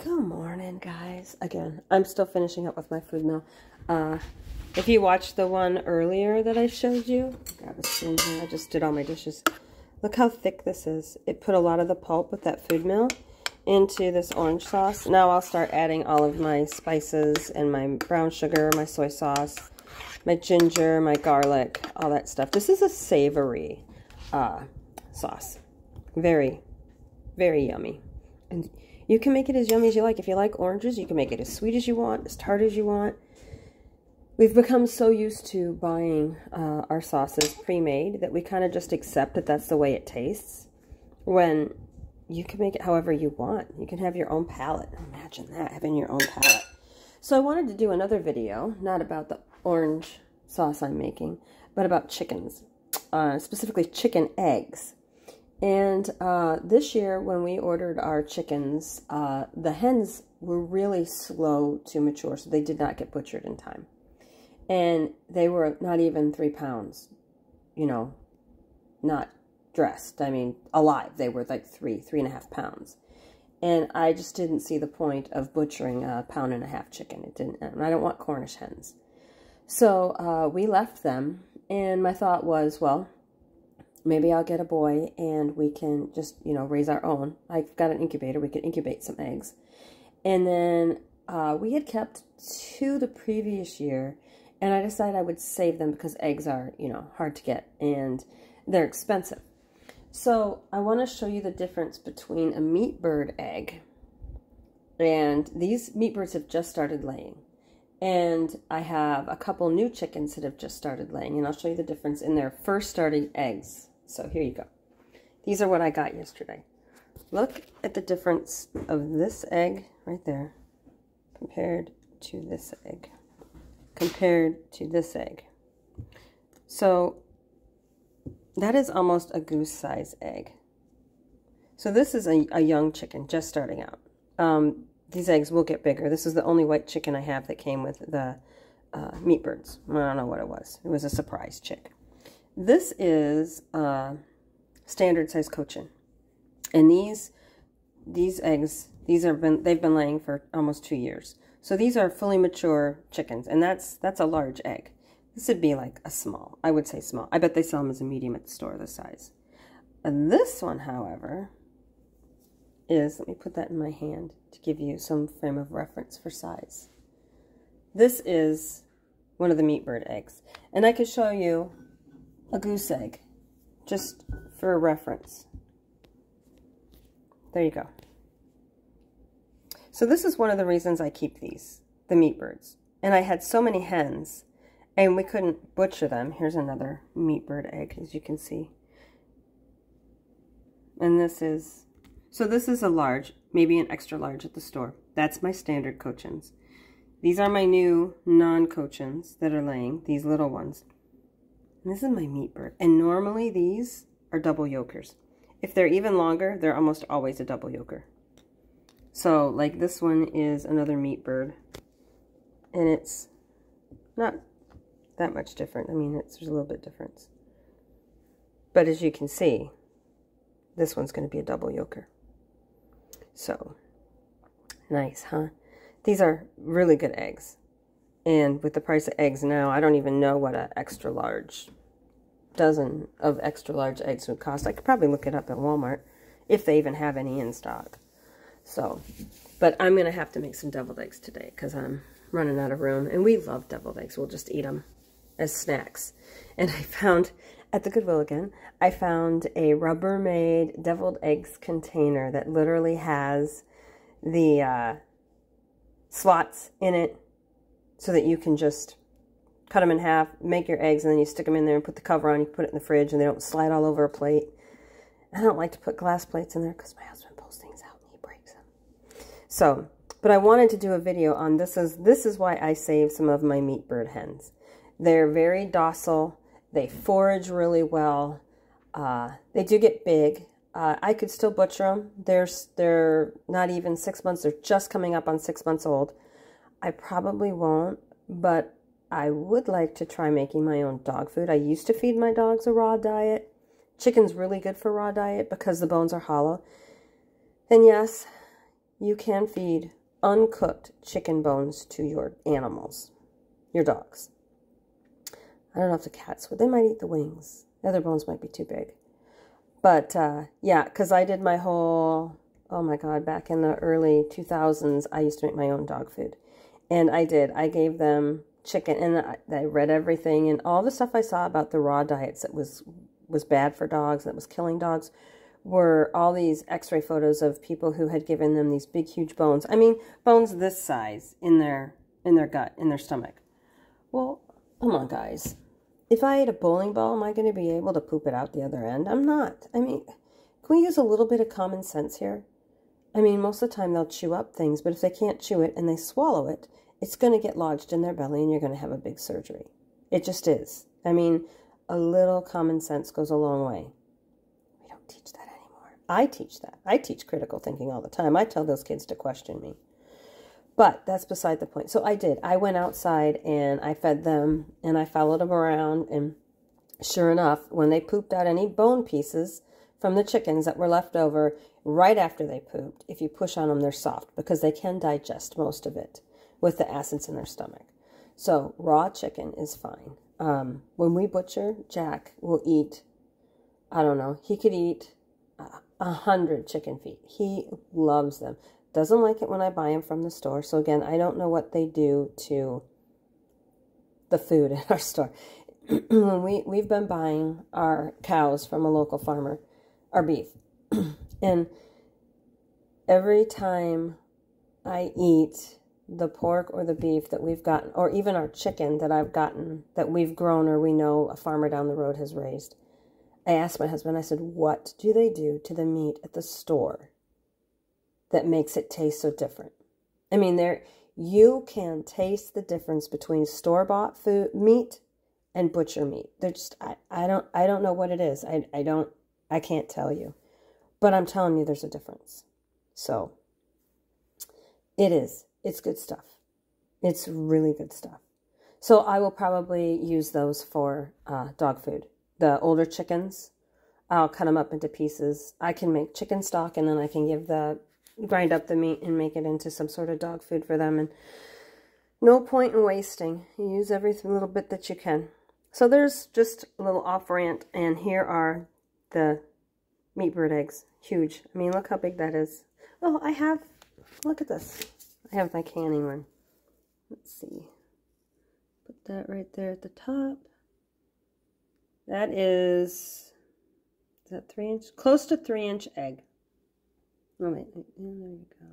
Good morning, guys. Again, I'm still finishing up with my food meal. If you watched the one earlier that I showed you, grab a spoon here. I just did all my dishes. Look how thick this is. It put a lot of the pulp with that food meal into this orange sauce. Now I'll start adding all of my spices and my brown sugar, my soy sauce, my ginger, my garlic, all that stuff. This is a savory sauce. Very, very yummy. And you can make it as yummy as you like. If you like oranges, you can make it as sweet as you want, as tart as you want. We've become so used to buying our sauces pre-made that we kind of just accept that that's the way it tastes, when you can make it however you want. You can have your own palate. Imagine that, having your own palate. So I wanted to do another video, not about the orange sauce I'm making, but about chickens, specifically chicken eggs. And this year, when we ordered our chickens, the hens were really slow to mature, so they did not get butchered in time. And they were not even 3 pounds, you know, not dressed. I mean, alive. They were like 3.5 pounds. And I just didn't see the point of butchering a 1.5 pound chicken. It didn't, and I don't want Cornish hens. So we left them, and my thought was, well, maybe I'll get a boy and we can just, you know, raise our own. I've got an incubator. We could incubate some eggs. And then we had kept 2 the previous year, and I decided I would save them because eggs are, you know, hard to get and they're expensive. So I want to show you the difference between a meat bird egg, and these meat birds have just started laying. And I have a couple new chickens that have just started laying, and I'll show you the difference in their first starting eggs. So here you go. These are what I got yesterday. Look at the difference of this egg right there compared to this egg. Compared to this egg. So that is almost a goose size egg. So this is a young chicken just starting out. These eggs will get bigger. This is the only white chicken I have that came with the meat birds. I don't know what it was. It was a surprise chick. This is standard size cochin, and these eggs, they've been laying for almost 2 years. So these are fully mature chickens, and that's a large egg. This would be like a small. I would say small. I bet they sell them as a medium at the store, this size. And this one, however, is, let me put that in my hand to give you some frame of reference for size. This is one of the meat bird eggs, and I could show you a goose egg, just for reference. There you go. So this is one of the reasons I keep these, the meat birds. And I had so many hens, and we couldn't butcher them. Here's another meat bird egg, as you can see. And this is, so this is a large, maybe an extra large at the store. That's my standard cochins. These are my new non-cochins that are laying, these little ones. And this is my meat bird. And normally these are double yolkers. If they're even longer, they're almost always a double yoker. So, like, this one is another meat bird. And it's not that much different. I mean, there's a little bit difference. But as you can see, this one's going to be a double yoker. So, nice, huh? These are really good eggs. And with the price of eggs now, I don't even know what an extra large dozen of extra large eggs would cost. I could probably look it up at Walmart if they even have any in stock. So, but I'm going to have to make some deviled eggs today because I'm running out of room. And we love deviled eggs. We'll just eat them as snacks. And I found, at the Goodwill again, I found a Rubbermaid deviled eggs container that literally has the slots in it, so that you can just cut them in half, make your eggs, and then you stick them in there and put the cover on. You put it in the fridge, and they don't slide all over a plate. I don't like to put glass plates in there because my husband pulls things out and he breaks them. So, but I wanted to do a video on this is why I save some of my meat bird hens. They're very docile. They forage really well. They do get big. I could still butcher them. They're not even 6 months. They're just coming up on 6 months old. I probably won't, but I would like to try making my own dog food. I used to feed my dogs a raw diet. Chicken's really good for raw diet because the bones are hollow. And yes, you can feed uncooked chicken bones to your animals, your dogs. I don't know if the cats would. They might eat the wings. The other bones might be too big. But, yeah, because I did my whole, oh my God, back in the early 2000s, I used to make my own dog food. And I did. I gave them chicken, and I read everything, and all the stuff I saw about the raw diets that was bad for dogs, that was killing dogs, were all these x-ray photos of people who had given them these big, huge bones. I mean, bones this size in their gut, in their stomach. Well, come on, guys. If I ate a bowling ball, am I going to be able to poop it out the other end? I'm not. I mean, can we use a little bit of common sense here? I mean, most of the time they'll chew up things, but if they can't chew it and they swallow it, it's going to get lodged in their belly and you're going to have a big surgery. It just is. I mean, a little common sense goes a long way. We don't teach that anymore. I teach that. I teach critical thinking all the time. I tell those kids to question me. But that's beside the point. So I did. I went outside and I fed them and I followed them around. And sure enough, when they pooped out any bone pieces from the chickens that were left over right after they pooped, if you push on them, they're soft because they can digest most of it with the acids in their stomach. So raw chicken is fine. When we butcher, Jack will eat, I don't know, he could eat 100 chicken feet. He loves them. Doesn't like it when I buy them from the store. So again, I don't know what they do to the food in our store. We've been buying our cows from a local farmer, our beef. And every time I eat the pork or the beef that we've gotten, or even our chicken that I've gotten, that we've grown or we know a farmer down the road has raised, I asked my husband, I said, what do they do to the meat at the store that makes it taste so different? I mean, you can taste the difference between store-bought food meat and butcher meat. They're just, I don't know what it is. I can't tell you, but I'm telling you, there's a difference. So it's good stuff. It's really good stuff. So I will probably use those for dog food. The older chickens, I'll cut them up into pieces. I can make chicken stock, and then I can grind up the meat and make it into some sort of dog food for them. And no point in wasting. You use every little bit that you can. So there's just a little off rant, and here are the meat bird eggs. Huge. I mean, look how big that is. Oh, look at this. I have my canning one. Let's see. Put that right there at the top. That is that 3-inch? Close to 3-inch egg. Oh, wait. There you go.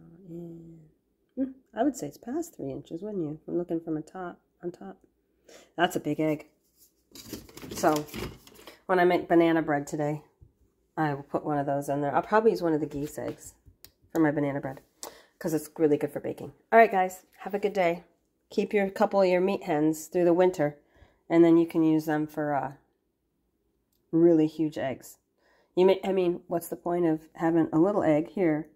And I would say it's past 3 inches, wouldn't you? I'm looking from on top. That's a big egg. So, when I make banana bread today, I will put one of those in there. I'll probably use one of the geese eggs for my banana bread, because it's really good for baking. All right, guys. Have a good day. Keep your couple of your meat hens through the winter, and then you can use them for really huge eggs. I mean, what's the point of having a little egg here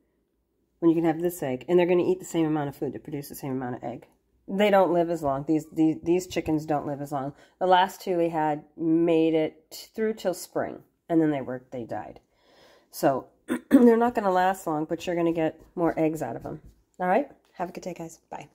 when you can have this egg? And they're going to eat the same amount of food to produce the same amount of egg. They don't live as long. These chickens don't live as long. The last two we had made it through till spring, and then they died. So they're not going to last long, but you're going to get more eggs out of them. All right? Have a good day, guys. Bye.